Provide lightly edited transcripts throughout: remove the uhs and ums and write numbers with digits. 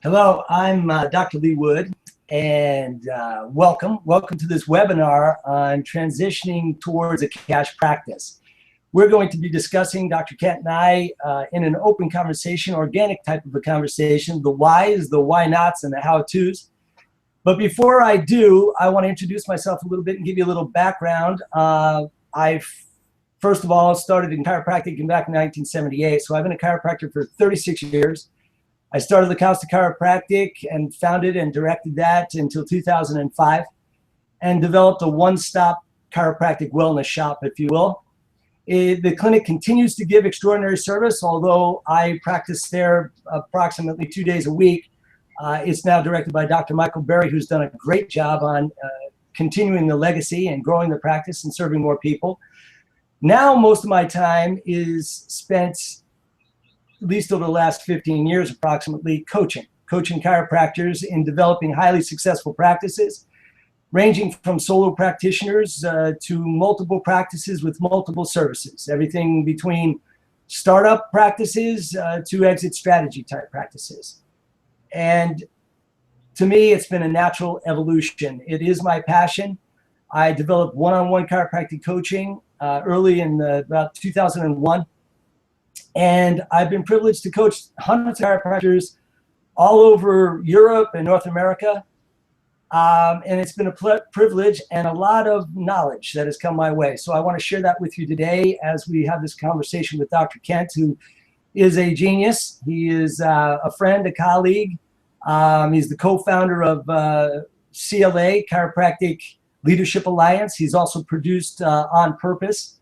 Hello, I'm Dr. Lee Wood, and welcome to this webinar on transitioning towards a cash practice. We're going to be discussing, Dr. Kent and I, in an open conversation, organic type of a conversation, the whys, the why nots, and the how-tos. But before I do, I want to introduce myself a little bit and give you a little background. I first of all started in chiropractic back in 1978, so I've been a chiropractor for 36 years. I started the Costa Chiropractic and founded and directed that until 2005, and developed a one-stop chiropractic wellness shop, if you will. The clinic continues to give extraordinary service, although I practice there approximately 2 days a week. It's now directed by Dr. Michael Berry, who's done a great job on continuing the legacy and growing the practice and serving more people. Now, most of my time is spent, at least over the last 15 years approximately, coaching chiropractors in developing highly successful practices, ranging from solo practitioners to multiple practices with multiple services, everything between startup practices to exit strategy type practices. And to me, it's been a natural evolution. It is my passion. I developed one-on-one chiropractic coaching early in about 2001. And I've been privileged to coach hundreds of chiropractors all over Europe and North America. And it's been a privilege and a lot of knowledge that has come my way. So I want to share that with you today as we have this conversation with Dr. Kent, who is a genius. He is a friend, a colleague. He's the co-founder of CLA, Chiropractic Leadership Alliance. He's also produced On Purpose.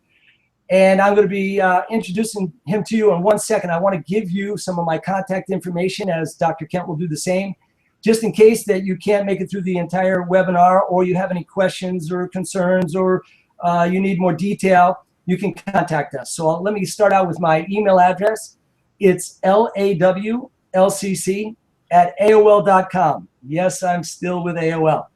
And I'm going to be introducing him to you in 1 second. I want to give you some of my contact information, as Dr. Kent will do the same, just in case that you can't make it through the entire webinar, or you have any questions or concerns, or you need more detail, you can contact us. So let me start out with my email address. It's lawcc@aol.com. Yes, I'm still with AOL.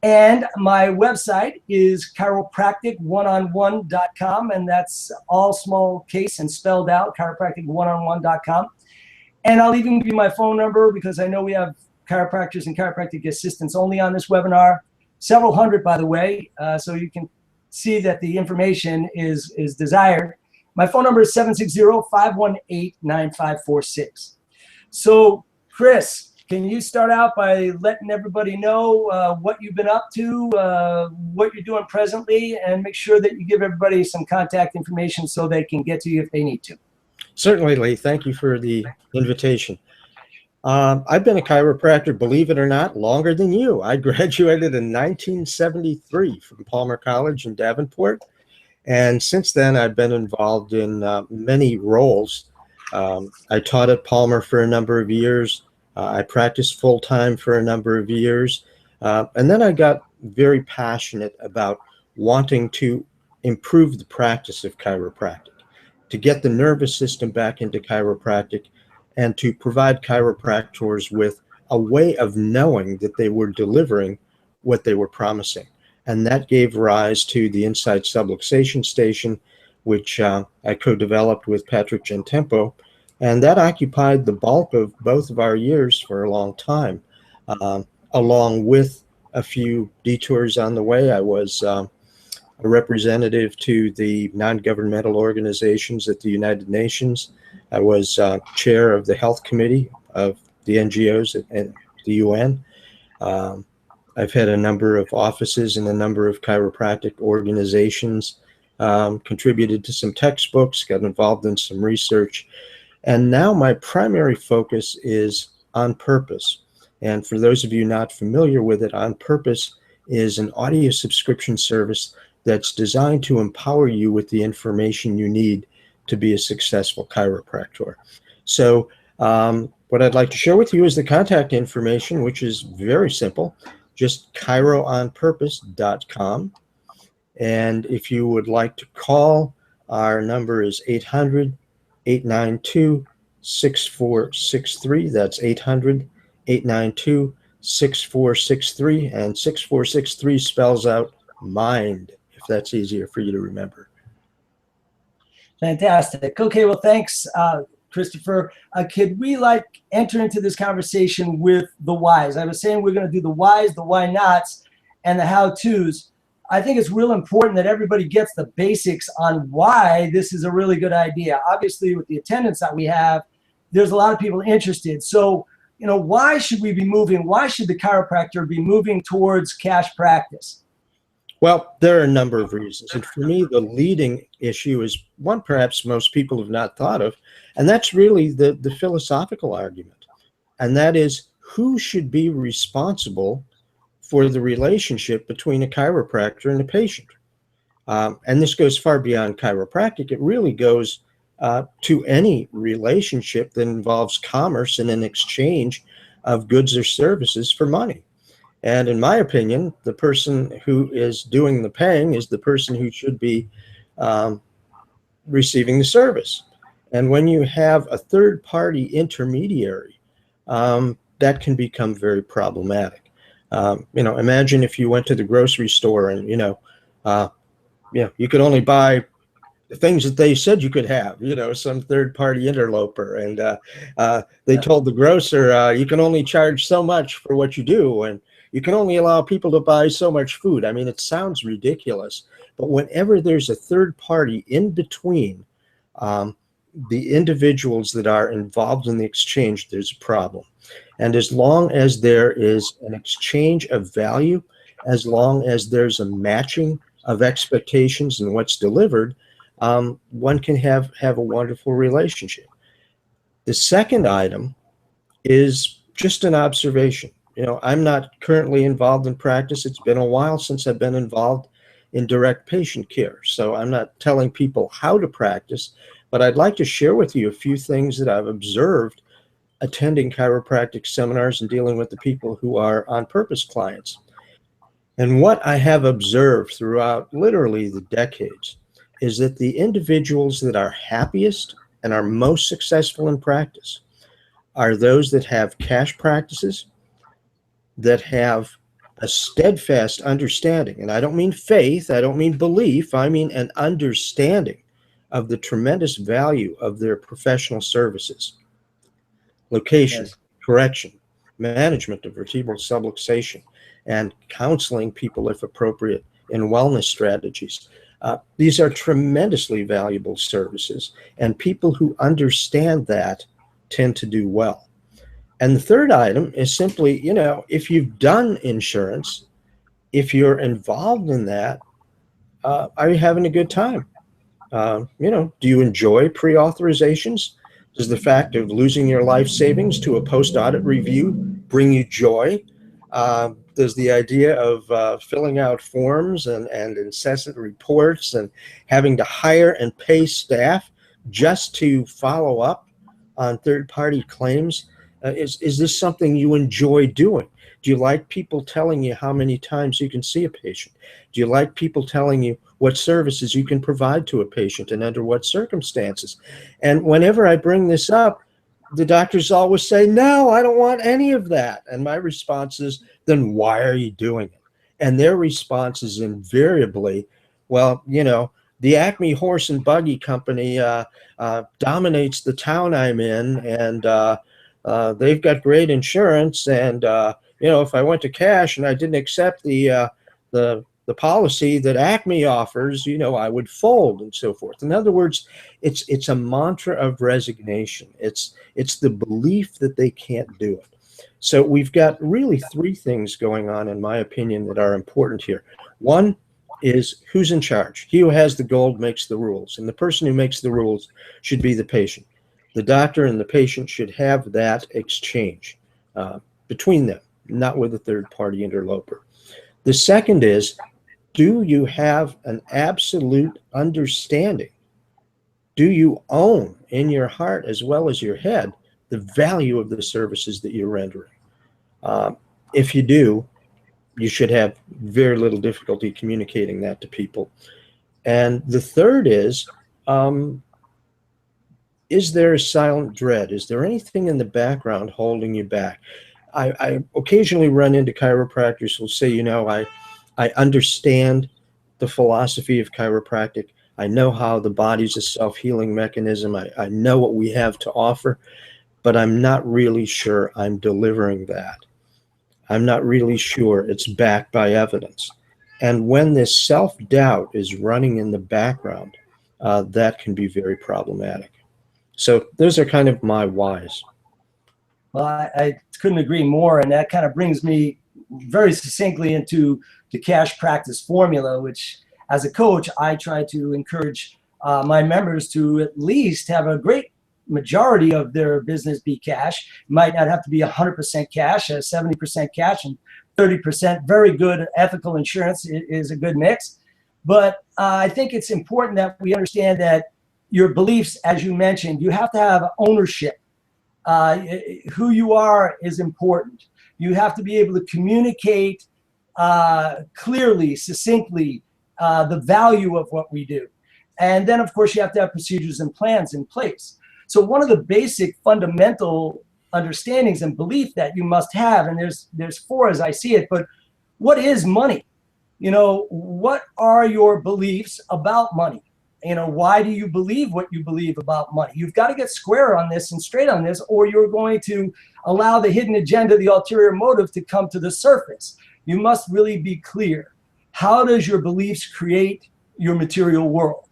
And my website is chiropractic1on1.com, and that's all small case and spelled out, chiropractic1on1.com. And I'll even give you my phone number, because I know we have chiropractors and chiropractic assistants only on this webinar, several hundred, by the way, so you can see that the information is desired. My phone number is 760-518-9546. So, Chris, can you start out by letting everybody know what you've been up to, what you're doing presently, and make sure that you give everybody some contact information so they can get to you if they need to? Certainly, Lee. Thank you for the invitation. I've been a chiropractor, believe it or not, longer than you. I graduated in 1973 from Palmer College in Davenport. And since then, I've been involved in many roles. I taught at Palmer for a number of years. I practiced full-time for a number of years. And then I got very passionate about wanting to improve the practice of chiropractic, to get the nervous system back into chiropractic, and to provide chiropractors with a way of knowing that they were delivering what they were promising. And that gave rise to the Insight Subluxation Station, which I co-developed with Patrick Gentempo. And that occupied the bulk of both of our years for a long time, along with a few detours on the way. I was a representative to the non-governmental organizations at the United Nations. I was chair of the health committee of the NGOs at the UN. I've had a number of offices in a number of chiropractic organizations, contributed to some textbooks, got involved in some research. And now my primary focus is On Purpose. And for those of you not familiar with it, On Purpose is an audio subscription service that's designed to empower you with the information you need to be a successful chiropractor. So what I'd like to share with you is the contact information, which is very simple, just chiroonpurpose.com. And if you would like to call, our number is 800-892-6463. That's 800-892-6463. And 6463 spells out mind, if that's easier for you to remember. Fantastic. Okay, well, thanks. Christopher, could we enter into this conversation with the whys? I was saying we're going to do the whys, the why nots, and the how-tos. I think it's real important that everybody gets the basics on why this is a really good idea. Obviously, with the attendance that we have, there's a lot of people interested. So, why should we be moving? Why should the chiropractor be moving towards cash practice? Well, there are a number of reasons. And for me, the leading issue is one perhaps most people have not thought of, and that's really the philosophical argument. And that is, who should be responsible for the relationship between a chiropractor and a patient? And this goes far beyond chiropractic. It really goes to any relationship that involves commerce and an exchange of goods or services for money. And in my opinion, the person who is doing the paying is the person who should be receiving the service. And when you have a third-party intermediary, that can become very problematic. Imagine if you went to the grocery store and you could only buy the things that they said you could have, some third-party interloper, and they told the grocer, you can only charge so much for what you do, and you can only allow people to buy so much food. I mean, it sounds ridiculous, but whenever there's a third party in between the individuals that are involved in the exchange, there's a problem. And as long as there is an exchange of value, as long as there's a matching of expectations and what's delivered, one can have a wonderful relationship. The second item is just an observation. I'm not currently involved in practice. It's been a while since I've been involved in direct patient care. So I'm not telling people how to practice, but I'd like to share with you a few things that I've observed attending chiropractic seminars and dealing with the people who are on purpose clients. And what I have observed throughout literally the decades is that the individuals that are happiest and are most successful in practice are those that have cash practices, that have a steadfast understanding. And I don't mean faith, I don't mean belief, I mean an understanding of the tremendous value of their professional services. Location, yes, correction, management of vertebral subluxation, and counseling people if appropriate in wellness strategies. These are tremendously valuable services, and people who understand that tend to do well. And the third item is simply, if you've done insurance, if you're involved in that, are you having a good time? Do you enjoy pre-authorizations? Does the fact of losing your life savings to a post-audit review bring you joy? Does the idea of filling out forms and incessant reports and having to hire and pay staff just to follow up on third-party claims, is this something you enjoy doing? Do you like people telling you how many times you can see a patient? Do you like people telling you what services you can provide to a patient and under what circumstances? And whenever I bring this up, the doctors always say, no, I don't want any of that. And my response is, then why are you doing it? And their response is invariably, well, the Acme Horse and Buggy Company dominates the town I'm in, and they've got great insurance, and if I went to cash and I didn't accept the policy that Acme offers, I would fold, and so forth. In other words, it's a mantra of resignation. It's the belief that they can't do it. So we've got really three things going on, in my opinion, that are important here. One is who's in charge. He who has the gold makes the rules, and the person who makes the rules should be the patient. The doctor and the patient should have that exchange between them, not with a third-party interloper. The second is, do you have an absolute understanding? Do you own in your heart as well as your head the value of the services that you're rendering? If you do, you should have very little difficulty communicating that to people. And the third is there a silent dread? Is there anything in the background holding you back? I occasionally run into chiropractors who will say, I understand the philosophy of chiropractic. I know how the body's a self-healing mechanism. I know what we have to offer, but I'm not really sure I'm delivering that. I'm not really sure it's backed by evidence. And when this self-doubt is running in the background, that can be very problematic. So those are kind of my whys. Well, I couldn't agree more. And that kind of brings me very succinctly into the cash practice formula, which as a coach, I try to encourage my members to at least have a great majority of their business be cash. It might not have to be 100% cash, 70% cash, and 30% very good ethical insurance is a good mix. But I think it's important that we understand that your beliefs, as you mentioned, you have to have ownership. Who you are is important. You have to be able to communicate clearly, succinctly, the value of what we do. And then, of course, you have to have procedures and plans in place. So one of the basic fundamental understandings and belief that you must have, and there's four as I see it, but what is money? You know, what are your beliefs about money? You know, why do you believe what you believe about money? You've got to get square on this and straight on this, or you're going to allow the hidden agenda, the ulterior motive to come to the surface. You must really be clear. How does your beliefs create your material world?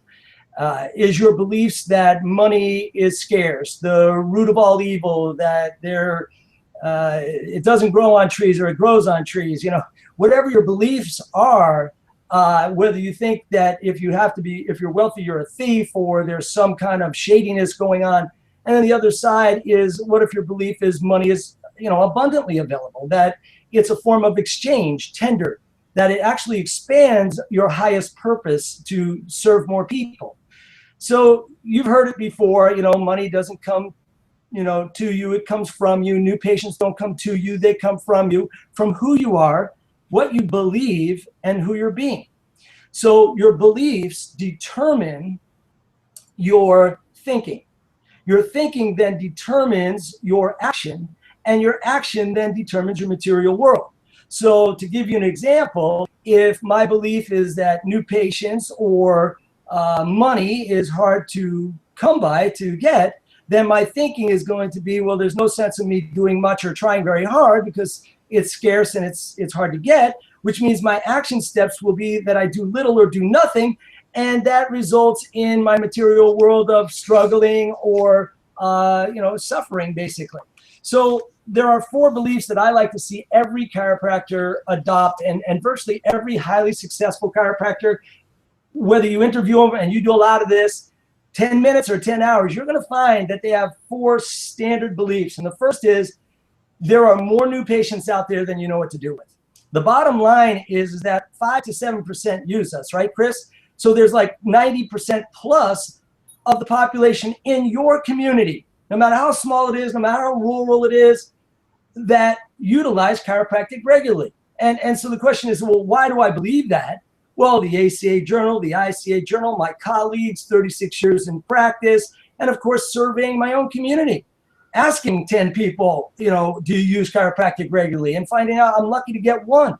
Is your beliefs that money is scarce, the root of all evil, that it doesn't grow on trees or it grows on trees? You know, whatever your beliefs are, whether you think that if you're wealthy, you're a thief, or there's some kind of shadiness going on. And then the other side is, what if your belief is money is, you know, abundantly available, that it's a form of exchange, tender, that it actually expands your highest purpose to serve more people. So you've heard it before, you know, money doesn't come, you know, to you, it comes from you. New patients don't come to you, they come from you, from who you are, what you believe, and who you're being. So your beliefs determine your thinking. Your thinking then determines your action, and your action then determines your material world. So to give you an example, if my belief is that new patients or money is hard to come by, to get, then my thinking is going to be, well, there's no sense in me doing much or trying very hard because it's scarce and it's hard to get, which means my action steps will be that I do little or do nothing, and that results in my material world of struggling or you know, suffering, basically. So there are four beliefs that I like to see every chiropractor adopt, and virtually every highly successful chiropractor, whether you interview them and you do a lot of this, 10 minutes or 10 hours, you're going to find that they have four standard beliefs. And the first is, there are more new patients out there than you know what to do with. The bottom line is that 5 to 7% use us, right, Chris? So there's like 90% plus of the population in your community, no matter how small it is, no matter how rural it is, that utilize chiropractic regularly. And so the question is, well, why do I believe that? Well, the ACA Journal, the ICA Journal, my colleagues, 36 years in practice, and of course, surveying my own community. Asking 10 people, you know, do you use chiropractic regularly? And finding out I'm lucky to get one.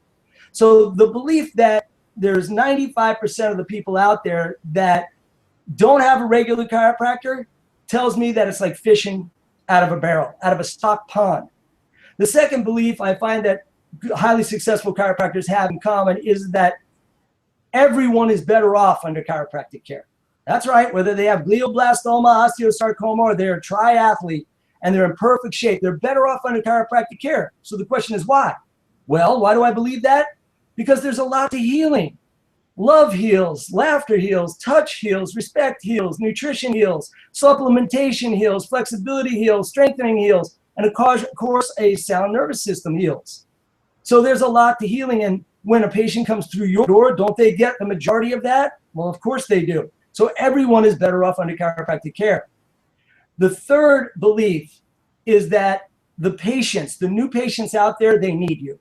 So the belief that there's 95% of the people out there that don't have a regular chiropractor tells me that it's like fishing out of a barrel, out of a stock pond. The second belief I find that highly successful chiropractors have in common is that everyone is better off under chiropractic care. That's right, whether they have glioblastoma, osteosarcoma, or they're a triathlete, and they're in perfect shape, they're better off under chiropractic care. So the question is why? Well, why do I believe that? Because there's a lot to healing. Love heals, laughter heals, touch heals, respect heals, nutrition heals, supplementation heals, flexibility heals, strengthening heals, and of course, a sound nervous system heals. So there's a lot to healing, and when a patient comes through your door, don't they get the majority of that? Well, of course they do. So everyone is better off under chiropractic care. The third belief is that the patients, the new patients out there, they need you.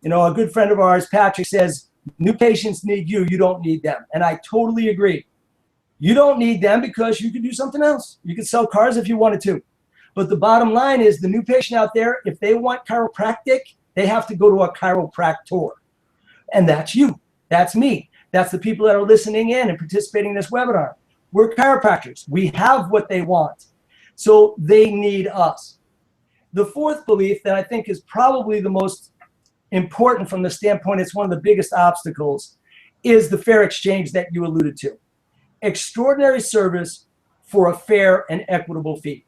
You know, a good friend of ours, Patrick, says, new patients need you, you don't need them. And I totally agree. You don't need them because you could do something else. You could sell cars if you wanted to. But the bottom line is the new patient out there, if they want chiropractic, they have to go to a chiropractor. And that's you. That's me. That's the people that are listening in and participating in this webinar. We're chiropractors. We have what they want. So they need us. The fourth belief that I think is probably the most important from the standpoint, it's one of the biggest obstacles, is the fair exchange that you alluded to. Extraordinary service for a fair and equitable fee.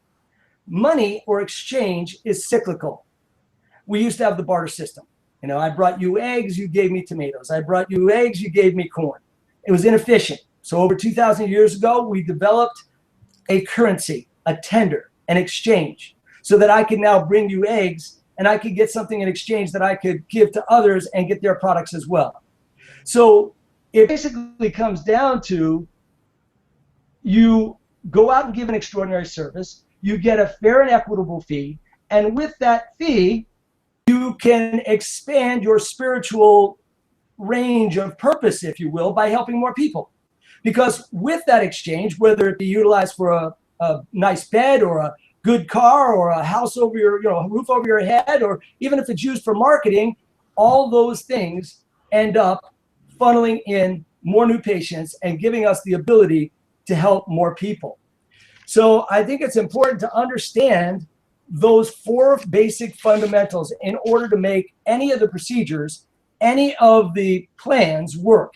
Money or exchange is cyclical. We used to have the barter system. You know, I brought you eggs, you gave me tomatoes. I brought you eggs, you gave me corn. It was inefficient. So over 2,000 years ago, we developed a currency, a tender, an exchange, so that I could now bring you eggs and I could get something in exchange that I could give to others and get their products as well. So it basically comes down to, you go out and give an extraordinary service, you get a fair and equitable fee, and with that fee, you can expand your spiritual range of purpose, if you will, by helping more people. Because with that exchange, whether it be utilized for a nice bed or a good car or a house over your, a roof over your head, or even if it's used for marketing, all those things end up funneling in more new patients and giving us the ability to help more people. So I think it's important to understand those four basic fundamentals in order to make any of the procedures, any of the plans work.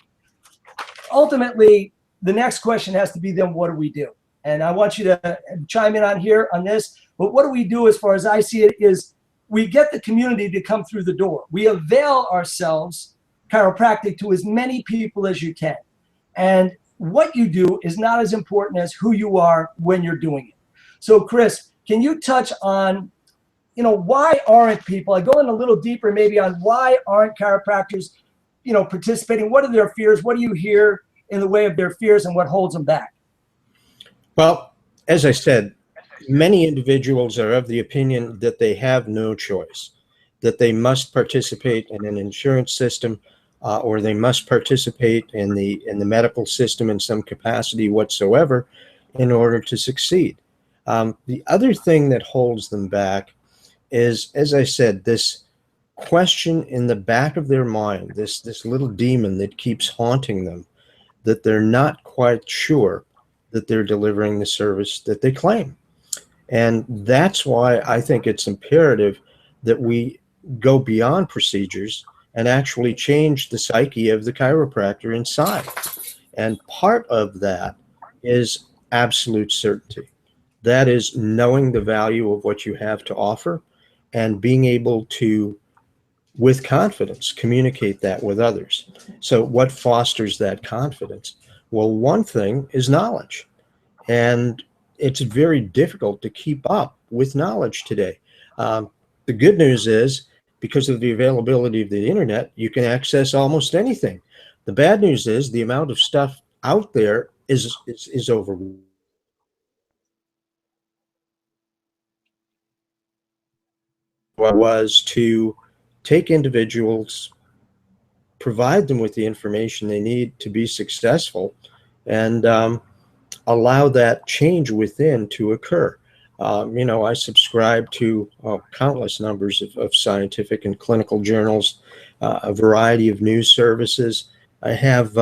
Ultimately, the next question has to be, then what do we do? And I want you to chime in on here on this, but what do we do as far as I see it is we get the community to come through the door. We avail ourselves, chiropractic, to as many people as you can. And what you do is not as important as who you are when you're doing it. So Chris, can you touch on, why aren't people, I go in a little deeper maybe on why aren't chiropractors, participating? What are their fears? What do you hear in the way of their fears and what holds them back? Well, as I said, many individuals are of the opinion that they have no choice, that they must participate in an insurance system, or they must participate in the medical system in some capacity whatsoever in order to succeed. The other thing that holds them back is, as I said, this question in the back of their mind, this little demon that keeps haunting them, that they're not quite sure that they're delivering the service that they claim. And that's why I think it's imperative that we go beyond procedures and actually change the psyche of the chiropractor inside. And part of that is absolute certainty. That is knowing the value of what you have to offer and being able to, with confidence, communicate that with others. So what fosters that confidence? Well, one thing is knowledge. And it's very difficult to keep up with knowledge today. The good news is, because of the availability of the internet, you can access almost anything. The bad news is the amount of stuff out there is overwhelming. Was to take individuals, provide them with the information they need to be successful, and allow that change within to occur. I subscribe to countless numbers of scientific and clinical journals, a variety of news services. I have,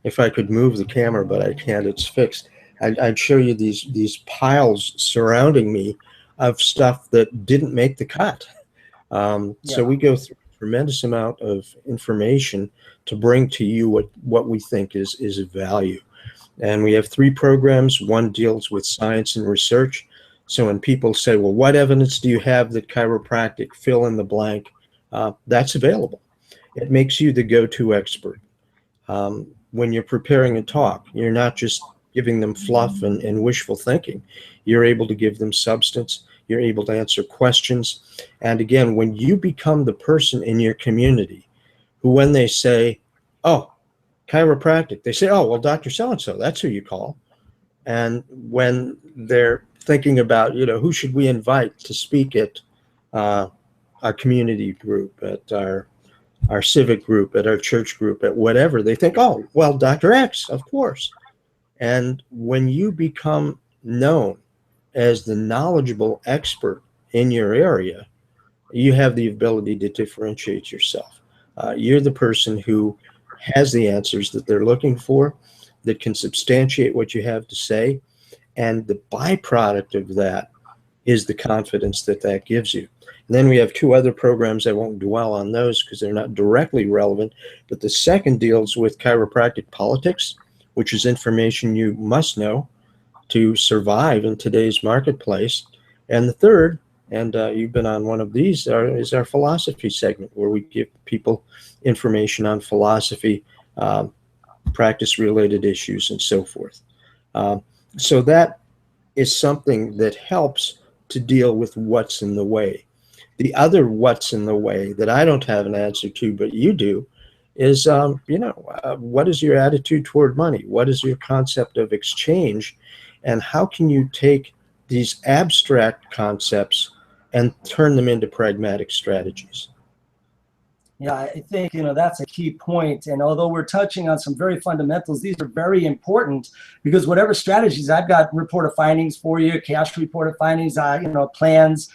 if I could move the camera, but I can't, it's fixed. I'd show you these piles surrounding me of stuff that didn't make the cut. So we go through a tremendous amount of information to bring to you what we think is of value. And we have 3 programs. One deals with science and research. So when people say, well, what evidence do you have that chiropractic, fill in the blank, that's available. It makes you the go-to expert. When you're preparing a talk, you're not just giving them fluff and wishful thinking. You're able to give them substance. You're able to answer questions. And again, when you become the person in your community who, when they say, oh, chiropractic, they say, oh, well, Dr. So-and-so, that's who you call. And when they're thinking about, who should we invite to speak at our community group, at our civic group, at our church group, at whatever, they think, oh, well, Dr. X, of course. And when you become known as the knowledgeable expert in your area, you have the ability to differentiate yourself. You're the person who has the answers that they're looking for, that can substantiate what you have to say. And the byproduct of that is the confidence that that gives you. And then we have two other programs. I won't dwell on those because they're not directly relevant. But the second deals with chiropractic politics, which is information you must know to survive in today's marketplace. And the third, and you've been on one of these, is our philosophy segment, where we give people information on philosophy, practice-related issues, and so forth. So that is something that helps to deal with what's in the way. The other what's in the way that I don't have an answer to, but you do, is, what is your attitude toward money? What is your concept of exchange? And how can you take these abstract concepts and turn them into pragmatic strategies? Yeah, I think, that's a key point. And although we're touching on some very fundamentals, these are very important, because whatever strategies, I've got report of findings for you, cash report of findings, plans,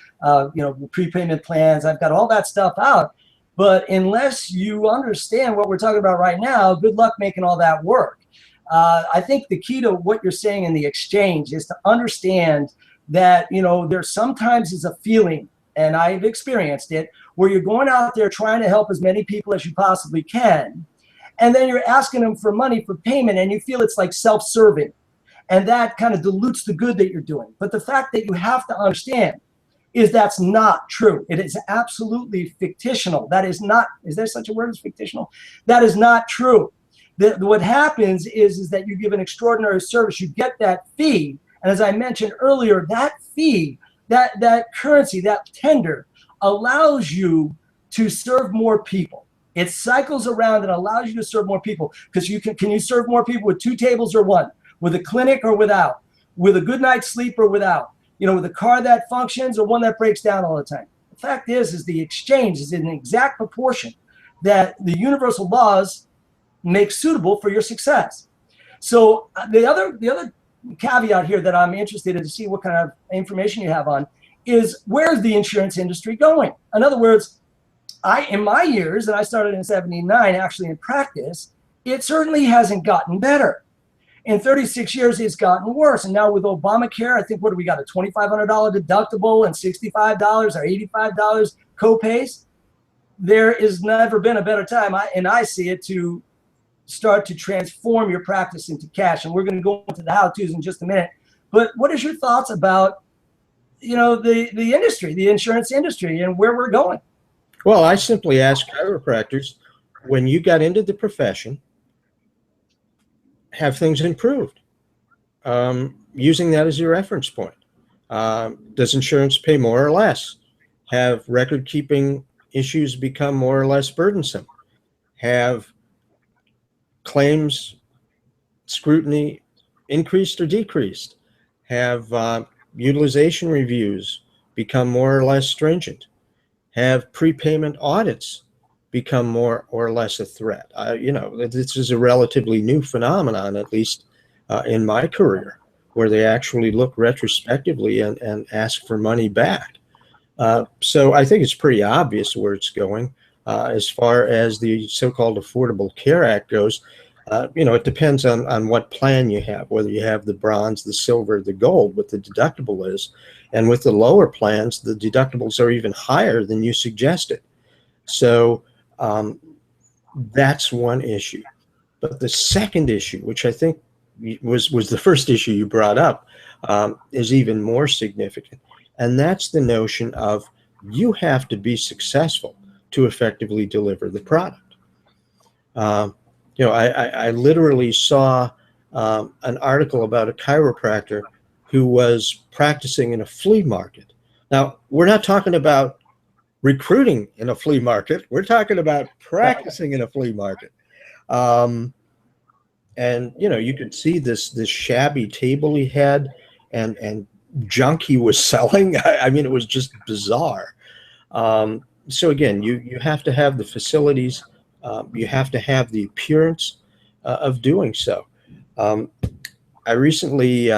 prepayment plans, I've got all that stuff out. But unless you understand what we're talking about right now, good luck making all that work. I think the key to what you're saying in the exchange is to understand that, there sometimes is a feeling, and I've experienced it, where you're going out there trying to help as many people as you possibly can, and then you're asking them for money for payment, and you feel it's like self-serving, and that kind of dilutes the good that you're doing. But the fact that you have to understand is that's not true. It is absolutely fictional. That is not, is there such a word as fictional? That is not true. What happens is that you give an extraordinary service, you get that fee, and as I mentioned earlier, that fee, that currency, that tender, allows you to serve more people. It cycles around and allows you to serve more people, because can you serve more people with 2 tables or 1, with a clinic or without, with a good night's sleep or without, with a car that functions or one that breaks down all the time. The fact is the exchange is in an exact proportion that the universal laws make suitable for your success. So the other caveat here that I'm interested in to see what kind of information you have on is, where's the insurance industry going? In other words, in my years, and I started in '79 actually in practice, it certainly hasn't gotten better. In 36 years, it's gotten worse. And now with Obamacare, I think, what do we got, a $2,500 deductible and $65 or $85 copays? There has never been a better time, I see it, to start to transform your practice into cash. And we're going to go into the how-tos in just a minute. But what is your thoughts about, the industry, the insurance industry, and where we're going? Well, I simply ask chiropractors, when you got into the profession, have things improved? Using that as your reference point. Does insurance pay more or less? Have record-keeping issues become more or less burdensome? Have claims scrutiny increased or decreased? Have utilization reviews become more or less stringent? Have prepayment audits become more or less a threat? This is a relatively new phenomenon, at least in my career, where they actually look retrospectively and ask for money back. So I think it's pretty obvious where it's going. As far as the so-called Affordable Care Act goes, it depends on what plan you have, whether you have the bronze, the silver, the gold, what the deductible is. And with the lower plans, the deductibles are even higher than you suggested. So that's one issue. But the second issue, which I think was the first issue you brought up, is even more significant. And that's the notion of, you have to be successful to effectively deliver the product. I literally saw an article about a chiropractor who was practicing in a flea market. Now, we're not talking about recruiting in a flea market. We're talking about practicing in a flea market. And, you could see this shabby table he had and junk he was selling. I mean, it was just bizarre. So again, you have to have the facilities. You have to have the appearance of doing so. I recently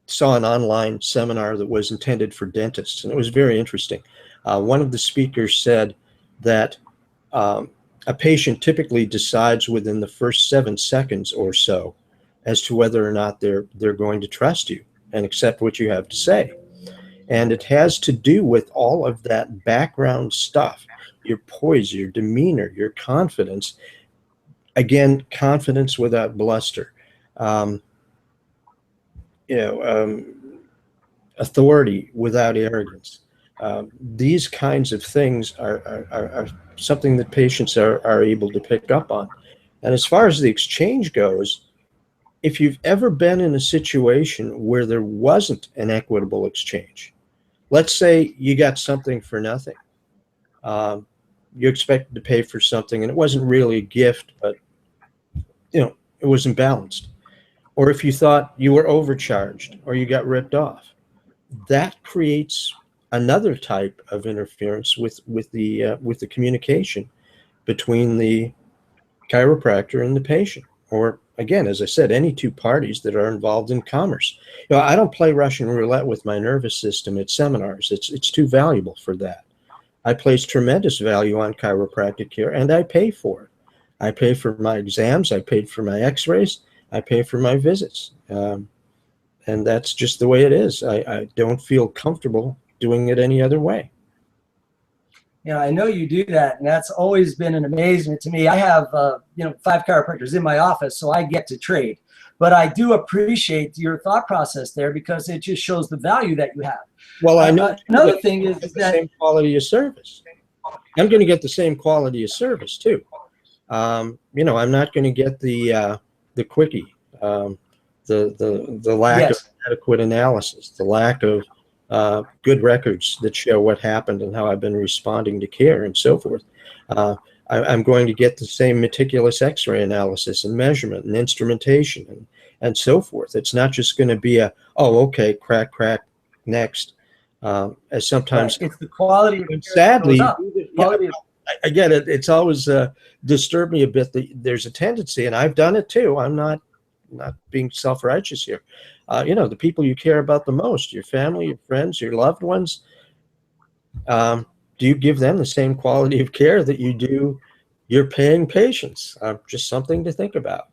saw an online seminar that was intended for dentists, and it was very interesting. One of the speakers said that a patient typically decides within the first 7 seconds or so as to whether or not they're going to trust you and accept what you have to say. And it has to do with all of that background stuff, your poise, your demeanor, your confidence. Again, confidence without bluster. Um, you know, authority without arrogance. These kinds of things are something that patients are able to pick up on. And as far as the exchange goes, if you've ever been in a situation where there wasn't an equitable exchange, let's say you got something for nothing. You expected to pay for something and it wasn't really a gift, but it was imbalanced. Or if you thought you were overcharged or you got ripped off, that creates another type of interference with the communication between the chiropractor and the patient. Or again, as I said, any two parties that are involved in commerce. I don't play Russian roulette with my nervous system at seminars. It's too valuable for that. I place tremendous value on chiropractic care, and I pay for it. I pay for my exams. I paid for my x-rays. I pay for my visits. And that's just the way it is. I don't feel comfortable doing it any other way. Yeah, I know you do that, and that's always been an amazement to me. I have 5 chiropractors in my office, so I get to trade. But I do appreciate your thought process there because it just shows the value that you have. Well, I know another thing is the same quality of service. I'm going to get the same quality of service too. I'm not going to get the quickie, the lack of adequate analysis, the lack of good records that show what happened and how I've been responding to care and so forth. I'm going to get the same meticulous x-ray analysis and measurement and instrumentation and so forth. It's not just going to be okay, crack, next. As sometimes it's the quality. Sadly, I get it. It's always disturbed me a bit that there's a tendency, and I've done it too. I'm not being self-righteous here. The people you care about the most, your family, your friends, your loved ones, do you give them the same quality of care that you do your paying patients? Just something to think about.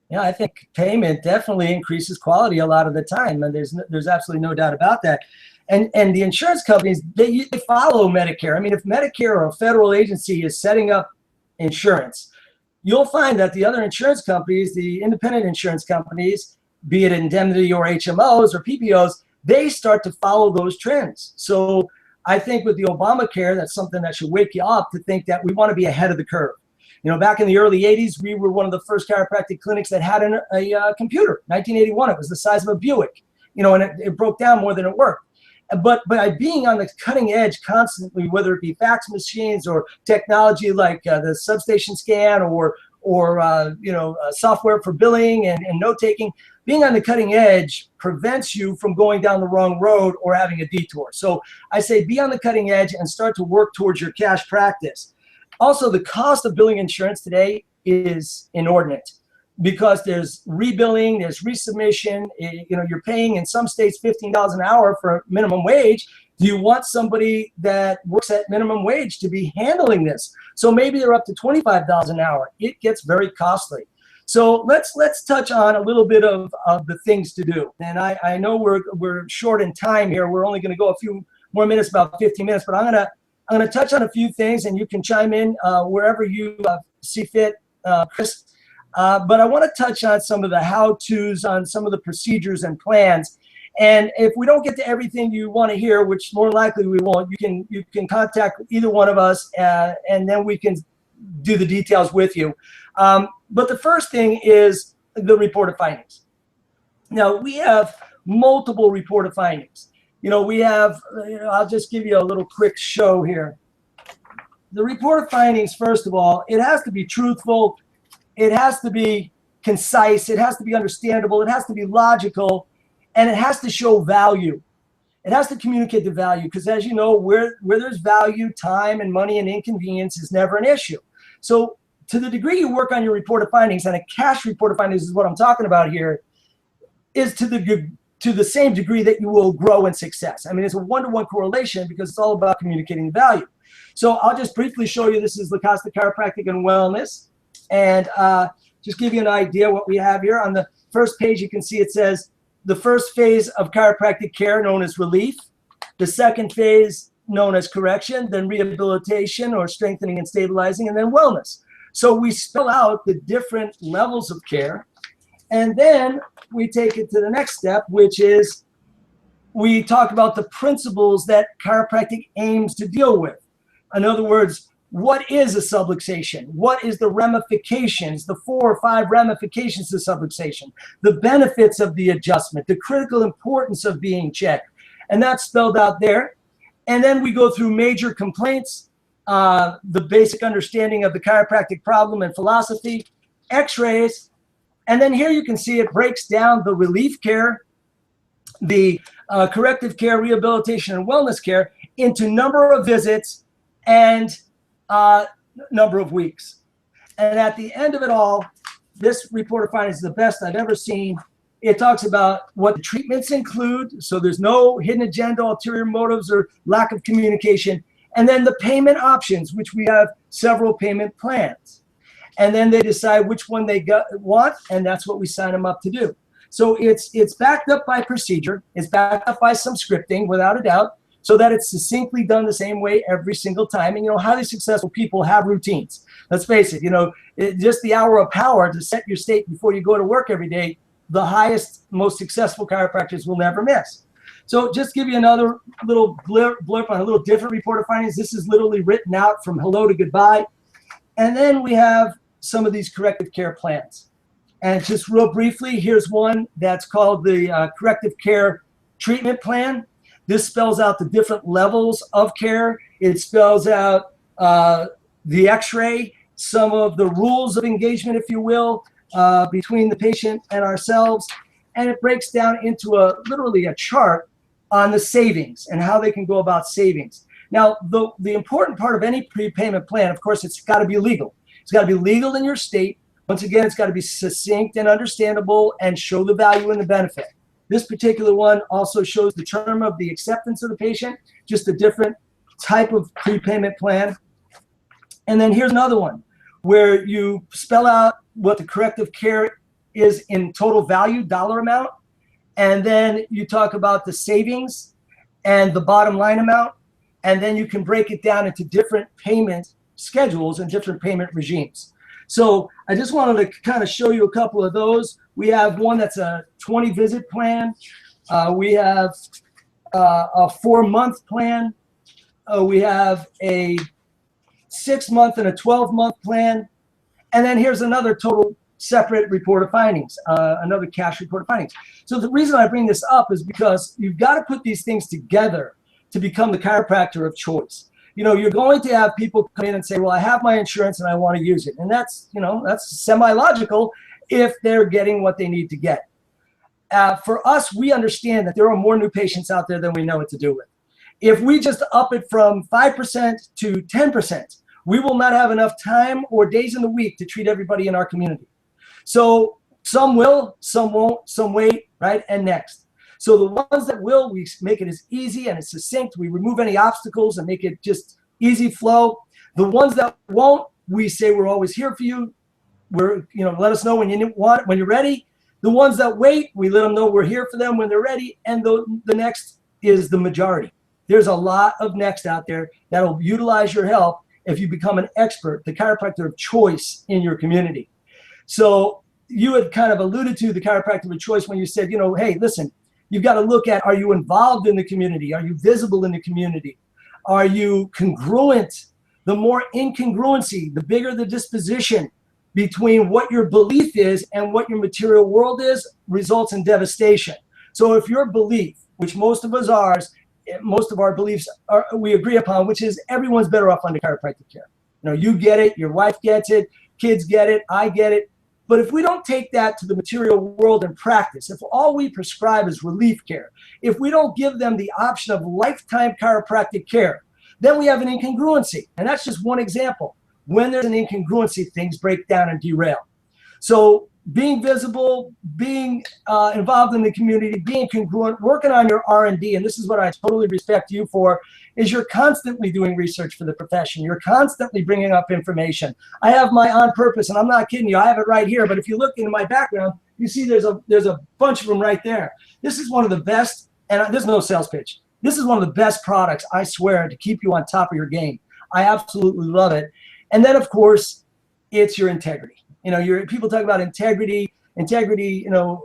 Yeah, I think payment definitely increases quality a lot of the time, and there's absolutely no doubt about that. And the insurance companies, they follow Medicare. I mean, if Medicare or a federal agency is setting up insurance, you'll find that the other insurance companies, the independent insurance companies, be it indemnity or HMOs or PPOs, they start to follow those trends. So I think with the Obamacare, that's something that should wake you up to think that we want to be ahead of the curve. Back in the early 80s, we were one of the first chiropractic clinics that had a computer. 1981, it was the size of a Buick, and it broke down more than it worked. But by being on the cutting edge constantly, whether it be fax machines or technology like the substation scan or software for billing and note taking, being on the cutting edge prevents you from going down the wrong road or having a detour. So I say be on the cutting edge and start to work towards your cash practice. Also, the cost of billing insurance today is inordinate because there's rebilling, there's resubmission. You're paying in some states $15 an hour for minimum wage. Do you want somebody that works at minimum wage to be handling this? So maybe they're up to $25 an hour. It gets very costly. So let's touch on a little bit of the things to do. And I know we're short in time here. We're only going to go a few more minutes, about 15 minutes, but I'm gonna touch on a few things, and you can chime in wherever you see fit, Chris. But I want to touch on some of the how-tos on some of the procedures and plans. And if we don't get to everything you want to hear, which more likely we won't, you can contact either one of us, and then we can do the details with you. But the first thing is the report of findings. Now, we have multiple report of findings. We have, I'll just give you a little quick show here. The report of findings, first of all, it has to be truthful. It has to be concise. It has to be understandable. It has to be logical. And it has to show value. It has to communicate the value because, as you know, where there's value, time and money and inconvenience is never an issue. So to the degree you work on your report of findings, and a cash report of findings is what I'm talking about here, is to the same degree that you will grow in success. I mean, it's a one-to-one correlation because it's all about communicating value. So I'll just briefly show you. This is La Costa Chiropractic and Wellness. And just give you an idea what we have here. On the first page, you can see it says the first phase of chiropractic care, known as relief. The second phase, known as correction, then rehabilitation or strengthening and stabilizing, and then wellness. So we spell out the different levels of care. And then we take it to the next step, which is we talk about the principles that chiropractic aims to deal with. In other words, what is a subluxation? What is the ramifications, the 4 or 5 ramifications of subluxation, the benefits of the adjustment, the critical importance of being checked? And that's spelled out there. And then we go through major complaints, the basic understanding of the chiropractic problem and philosophy, x-rays, and then here you can see it breaks down the relief care, the corrective care, rehabilitation, and wellness care into number of visits and number of weeks. And at the end of it all, this report of findings is the best I've ever seen. It talks about what the treatments include, so there's no hidden agenda, ulterior motives, or lack of communication. And then the payment options, which we have several payment plans. And then they decide which one they want, and that's what we sign them up to do. So it's backed up by procedure. It's backed up by some scripting, without a doubt, so that it's succinctly done the same way every single time. And, highly successful people have routines. Let's face it, just the hour of power to set your state before you go to work every day, the highest, most successful chiropractors will never miss. So just give you another little blurb on a little different report of findings. This is literally written out from hello to goodbye. And then we have some of these corrective care plans. And just real briefly, here's one that's called the corrective care treatment plan. This spells out the different levels of care. It spells out the x-ray, some of the rules of engagement, if you will, between the patient and ourselves. And it breaks down into literally a chart on the savings and how they can go about savings. Now, the important part of any prepayment plan, of course, it's got to be legal. It's got to be legal in your state. Once again, it's got to be succinct and understandable and show the value and the benefit. This particular one also shows the term of the acceptance of the patient, just a different type of prepayment plan. And then here's another one where you spell out what the corrective care is in total value, dollar amount, and then you talk about the savings and the bottom line amount, and then you can break it down into different payment schedules and different payment regimes. So I just wanted to kind of show you a couple of those. We have one that's a 20 visit plan. We have a 4-month plan. We have a 6-month and a 12-month plan. And then here's another total separate report of findings, another cash report of findings. So the reason I bring this up is because you've got to put these things together to become the chiropractor of choice. You're going to have people come in and say, well, I have my insurance and I want to use it. And that's semi-logical if they're getting what they need to get. For us, we understand that there are more new patients out there than we know what to do with. If we just up it from 5% to 10%, we will not have enough time or days in the week to treat everybody in our community. So some will, some won't, some wait, right? And next. So the ones that will, we make it as easy and as succinct. We remove any obstacles and make it just easy flow. The ones that won't, we say we're always here for you. Let us know when you want, when you're ready. The ones that wait, we let them know we're here for them when they're ready. And the next is the majority. There's a lot of next out there that'll utilize your help if you become an expert, the chiropractor of choice in your community. So you had kind of alluded to the chiropractor of choice when you said, hey, listen, you've got to look at, are you involved in the community? Are you visible in the community? Are you congruent? The more incongruency, the bigger the disposition between what your belief is and what your material world is, results in devastation. So if your belief, which most of our beliefs we agree upon, which is everyone's better off under chiropractic care. You get it, your wife gets it, kids get it, I get it. But if we don't take that to the material world and practice, if all we prescribe is relief care, if we don't give them the option of lifetime chiropractic care, then we have an incongruency. And that's just one example. When there's an incongruency, things break down and derail. So being visible, being involved in the community, being congruent, working on your R&D, and this is what I totally respect you for, is you're constantly doing research for the profession. You're constantly bringing up information. I have my on purpose, and I'm not kidding you, I have it right here, but if you look into my background, you see there's a bunch of them right there. This is one of the best, and there's no sales pitch. This is one of the best products, I swear, to keep you on top of your game. I absolutely love it. And then, of course, it's your integrity. You know, people talk about integrity. Integrity, you know,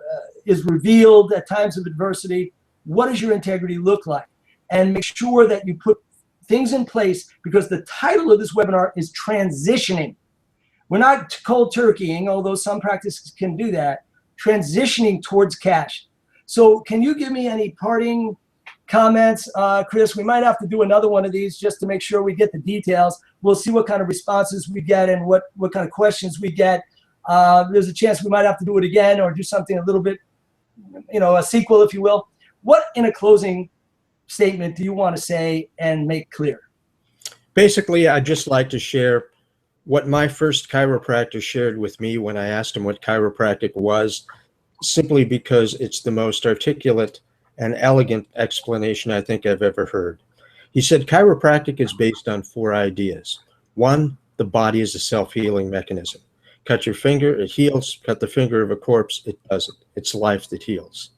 is revealed at times of adversity. What does your integrity look like? And make sure that you put things in place, because the title of this webinar is transitioning. We're not cold turkeying, although some practices can do that. Transitioning towards cash. So can you give me any parting comments, Chris? We might have to do another one of these just to make sure we get the details. We'll see what kind of responses we get and what kind of questions we get. There's a chance we might have to do it again or do something a little bit, you know, a sequel, if you will. What, in a closing statement, do you want to say and make clear? Basically, I'd just like to share what my first chiropractor shared with me when I asked him what chiropractic was, simply because it's the most articulate and elegant explanation I think I've ever heard. He said chiropractic is based on 4 ideas. 1, the body is a self-healing mechanism. Cut your finger, it heals. Cut the finger of a corpse, it doesn't. It's life that heals.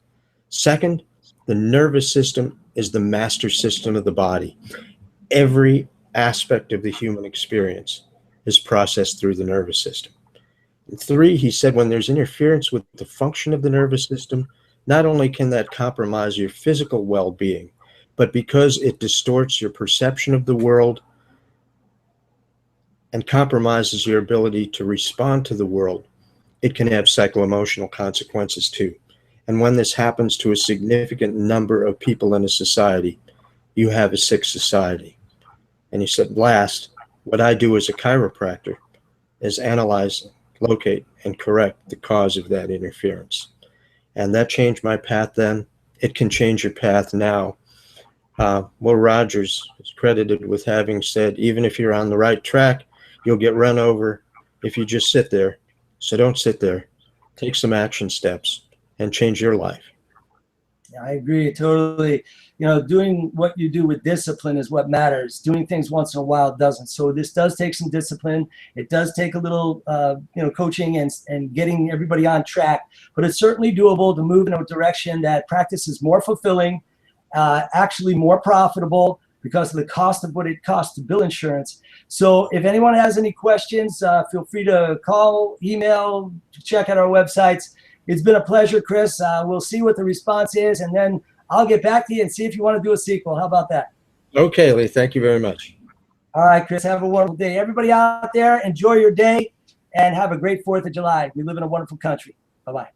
2nd, the nervous system is the master system of the body. Every aspect of the human experience is processed through the nervous system. And 3, he said, when there's interference with the function of the nervous system, not only can that compromise your physical well-being, but because it distorts your perception of the world and compromises your ability to respond to the world, it can have psycho-emotional consequences too. And when this happens to a significant number of people in a society, you have a sick society. And he said, last, what I do as a chiropractor is analyze, locate, and correct the cause of that interference. And that changed my path then. It can change your path now. Will Rogers is credited with having said, even if you're on the right track, you'll get run over if you just sit there. So don't sit there. Take some action steps and change your life. Yeah, I agree totally. You know, doing what you do with discipline is what matters. Doing things once in a while doesn't. So this does take some discipline. It does take a little, you know, coaching and getting everybody on track. But it's certainly doable to move in a direction that practice is more fulfilling, actually more profitable because of the cost of what it costs to bill insurance. So if anyone has any questions, feel free to call, email, check out our websites. It's been a pleasure, Chris. We'll see what the response is, and then I'll get back to you and see if you want to do a sequel. How about that? Okay, Lee. Thank you very much. All right, Chris. Have a wonderful day. Everybody out there, enjoy your day and have a great 4th of July. We live in a wonderful country. Bye-bye.